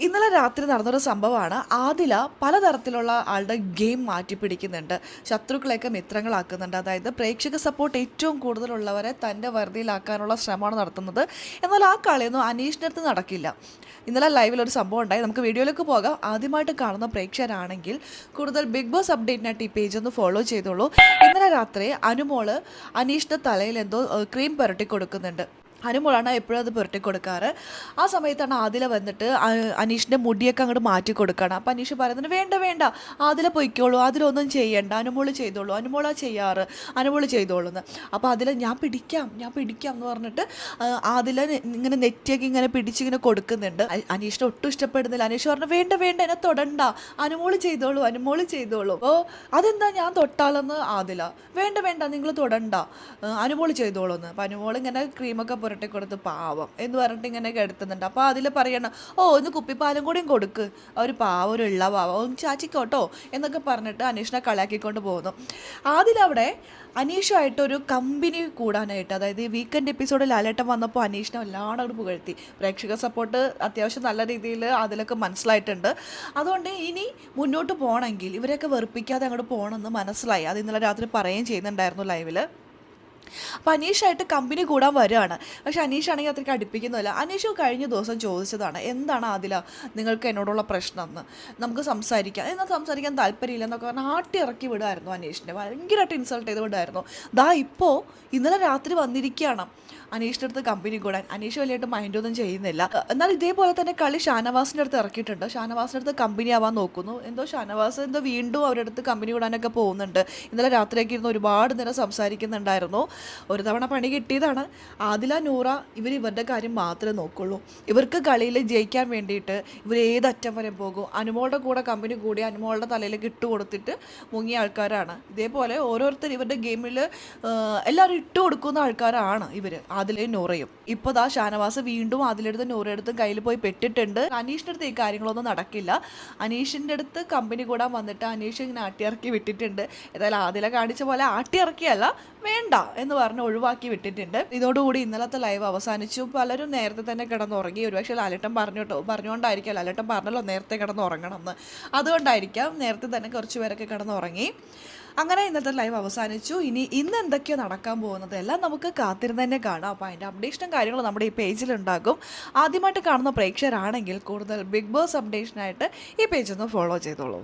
ഇന്നലെ രാത്രി നടന്നൊരു സംഭവമാണ്. ആദില പലതരത്തിലുള്ള ആളുടെ ഗെയിം മാറ്റിപ്പിടിക്കുന്നുണ്ട്, ശത്രുക്കളെയൊക്കെ മിത്രങ്ങളാക്കുന്നുണ്ട്. അതായത് പ്രേക്ഷക സപ്പോർട്ട് ഏറ്റവും കൂടുതലുള്ളവരെ തൻ്റെ വരുതിയിലാക്കാനുള്ള ശ്രമമാണ് നടത്തുന്നത്. എന്നാൽ ആ കളിയൊന്നും അനീഷിൻ്റെ അടുത്ത് നടക്കില്ല. ഇന്നലെ ലൈവിലൊരു സംഭവം ഉണ്ടായി. നമുക്ക് വീഡിയോയിലേക്ക് പോകാം. ആദ്യമായിട്ട് കാണുന്ന പ്രേക്ഷകരാണെങ്കിൽ കൂടുതൽ ബിഗ് ബോസ് അപ്ഡേറ്റിനായിട്ട് ഈ പേജ് ഒന്ന് ഫോളോ ചെയ്തോളൂ. ഇന്നലെ രാത്രി അനുമോള് അനീഷിൻ്റെ തലയിൽ എന്തോ ക്രീം പുരട്ടി കൊടുക്കുന്നുണ്ട്. അനുമോളാണ് എപ്പോഴും അത് പുരട്ടി കൊടുക്കാറ്. ആ സമയത്താണ് ആദില വന്നിട്ട് അനീഷിൻ്റെ മുടിയൊക്കെ അങ്ങോട്ട് മാറ്റി കൊടുക്കുകയാണ്. അപ്പം അനീഷ് പറയുന്നത് വേണ്ട വേണ്ട, ആദില പൊയ്ക്കോളൂ, അതിലൊന്നും ചെയ്യണ്ട, അനുമോള് ചെയ്തോളൂ, അനുമോളാ ചെയ്യാറ്, അനുമോള് ചെയ്തോളൂ എന്ന്. അപ്പോൾ അതിൽ ഞാൻ പിടിക്കാം എന്ന് പറഞ്ഞിട്ട് ആദില ഇങ്ങനെ നെറ്റിയൊക്കെ ഇങ്ങനെ പിടിച്ചിങ്ങനെ കൊടുക്കുന്നുണ്ട്. അനീഷിനെ ഒട്ടും ഇഷ്ടപ്പെടുന്നില്ല. അനീഷ് പറഞ്ഞു വേണ്ട വേണ്ട, എന്നെ തൊടണ്ട, അനുമോള് ചെയ്തോളൂ. അപ്പോൾ അതെന്താ ഞാൻ തൊട്ടാലെന്ന് ആദില. വേണ്ട വേണ്ട, നിങ്ങൾ തൊടണ്ട, അനുമോള് ചെയ്തോളൂ എന്ന്. അപ്പം അനുമോൾ ഇങ്ങനെ ക്രീമൊക്കെ പുരട്ടി കൊടുത്ത് പാവം എന്ന് പറഞ്ഞിട്ട് ഇങ്ങനെ കിടത്തുന്നുണ്ട്. അപ്പോൾ അതിൽ പറയണം, ഒന്ന് കുപ്പിപ്പാലും കൂടിയും കൊടുക്ക്, ഒരു പാവം, ഒരു ഇള്ള പാവം, ഒന്ന് ചാച്ചിക്കോട്ടോ എന്നൊക്കെ പറഞ്ഞിട്ട് അനീഷിനെ കളിയാക്കിക്കൊണ്ട് പോകുന്നു. അതിലവിടെ അനീഷുമായിട്ടൊരു കമ്പനി കൂടാനായിട്ട്, അതായത് ഈ വീക്കെൻഡ് എപ്പിസോഡിൽ ലാലേട്ടൻ വന്നപ്പോൾ അനീഷിനെ വല്ലാണ്ട് അവിടെ പുകഴ്ത്തി. പ്രേക്ഷക സപ്പോർട്ട് അത്യാവശ്യം നല്ല രീതിയിൽ അതിലൊക്കെ മനസ്സിലായിട്ടുണ്ട്. അതുകൊണ്ട് ഇനി മുന്നോട്ട് പോകണമെങ്കിൽ ഇവരെയൊക്കെ വെറുപ്പിക്കാതെ അങ്ങോട്ട് പോകണമെന്ന് മനസ്സിലായി. അത് ഇന്നലെ രാത്രി പറയുകയും ചെയ്യുന്നുണ്ടായിരുന്നു ലൈവിൽ. അപ്പോൾ അനീഷായിട്ട് കമ്പനി കൂടാൻ വരികയാണ്. പക്ഷേ അനീഷാണെങ്കിൽ അത്രയ്ക്ക് അടുപ്പിക്കുന്നില്ല. അനീഷ് കഴിഞ്ഞ ദിവസം ചോദിച്ചതാണ്, എന്താണ് ആദില നിങ്ങൾക്ക് എന്നോടുള്ള പ്രശ്നം എന്ന്, നമുക്ക് സംസാരിക്കാം, എന്നാൽ സംസാരിക്കാൻ താല്പര്യമില്ല എന്നൊക്കെ പറഞ്ഞാൽ ആട്ടി ഇറക്കി വിടുമായിരുന്നു. അനീഷിനെ ഭയങ്കരമായിട്ട് ഇൻസൾട്ട് ചെയ്ത് വിടുമായിരുന്നു. ഇപ്പോൾ ഇന്നലെ രാത്രി വന്നിരിക്കുകയാണ് അനീഷിൻ്റെ അടുത്ത് കമ്പനി കൂടാൻ. അനീഷ് വലിയായിട്ട് മൈൻഡൊന്നും ചെയ്യുന്നില്ല. എന്നാൽ ഇതേപോലെ തന്നെ കളി ഷാനവാസിൻ്റെ അടുത്ത് ഇറക്കിയിട്ടുണ്ട്. ഷാനവാസിൻ്റെ അടുത്ത് കമ്പനി ആവാൻ നോക്കുന്നു. ഷാനവാസ് വീണ്ടും അവരുടെ അടുത്ത് കമ്പനി കൂടാനൊക്കെ പോകുന്നുണ്ട്. ഇന്നലെ രാത്രിയൊക്കെ ഇരുന്ന് ഒരുപാട് നേരം സംസാരിക്കുന്നുണ്ടായിരുന്നു. ഒരു തവണ പണി കിട്ടിയതാണ്. ആദില, നൂറ ഇവരുടെ കാര്യം മാത്രമേ നോക്കുള്ളൂ. ഇവർക്ക് കളിയിൽ ജയിക്കാൻ വേണ്ടിയിട്ട് ഇവർ ഏതറ്റം വരെ പോകും. അനുമോളുടെ കൂടെ കമ്പനി കൂടി അനുമോളുടെ തലയിലേക്ക് ഇട്ട് കൊടുത്തിട്ട് മുങ്ങിയ ആൾക്കാരാണ്. ഇതേപോലെ ഓരോരുത്തർ ഇവരുടെ ഗെയിമിൽ എല്ലാവരും ഇട്ട് കൊടുക്കുന്ന ആൾക്കാരാണ് ഇവർ, ആദിലയും നൂറയും. ഇപ്പോൾ ദാ ഷാനവാസ് വീണ്ടും ആദിലെടുത്തും നൂറയെടുത്തും കയ്യിൽ പോയി പെട്ടിട്ടുണ്ട്. അനീഷിൻ്റെ അടുത്ത് ഈ കാര്യങ്ങളൊന്നും നടക്കില്ല. അനീഷിൻ്റെ അടുത്ത് കമ്പനി കൂടാൻ വന്നിട്ട് അനീഷ് ഇങ്ങനെ ആട്ടിയിറക്കി വിട്ടിട്ടുണ്ട്. ഏതായാലും ആദില കാണിച്ച പോലെ ആട്ടിയിറക്കിയല്ല, വേണ്ട എന്ന് പറഞ്ഞ് ഒഴിവാക്കി വിട്ടിട്ടുണ്ട്. ഇതോടുകൂടി ഇന്നലത്തെ ലൈവ് അവസാനിച്ചു. പലരും നേരത്തെ തന്നെ കിടന്നുറങ്ങി. ഒരുപക്ഷെ ലാലേട്ടൻ പറഞ്ഞുകൊണ്ടായിരിക്കാം, ലാലേട്ടൻ പറഞ്ഞല്ലോ നേരത്തെ കിടന്നുറങ്ങണം എന്ന്, അതുകൊണ്ടായിരിക്കാം നേരത്തെ തന്നെ കുറച്ച് പേരൊക്കെ കിടന്നുറങ്ങി. അങ്ങനെ ഇന്നത്തെ ലൈവ് അവസാനിച്ചു. ഇന്ന് എന്തൊക്കെയോ നടക്കാൻ പോകുന്നത് എല്ലാം നമുക്ക് കാത്തിരുന്ന് തന്നെ കാണാം. അപ്പോൾ അതിൻ്റെ അപ്ഡേഷനും കാര്യങ്ങളും നമ്മുടെ ഈ പേജിലുണ്ടാകും. ആദ്യമായിട്ട് കാണുന്ന പ്രേക്ഷകരാണെങ്കിൽ കൂടുതൽ ബിഗ് ബോസ് അപ്ഡേഷനായിട്ട് ഈ പേജൊന്ന് ഫോളോ ചെയ്തോളൂ.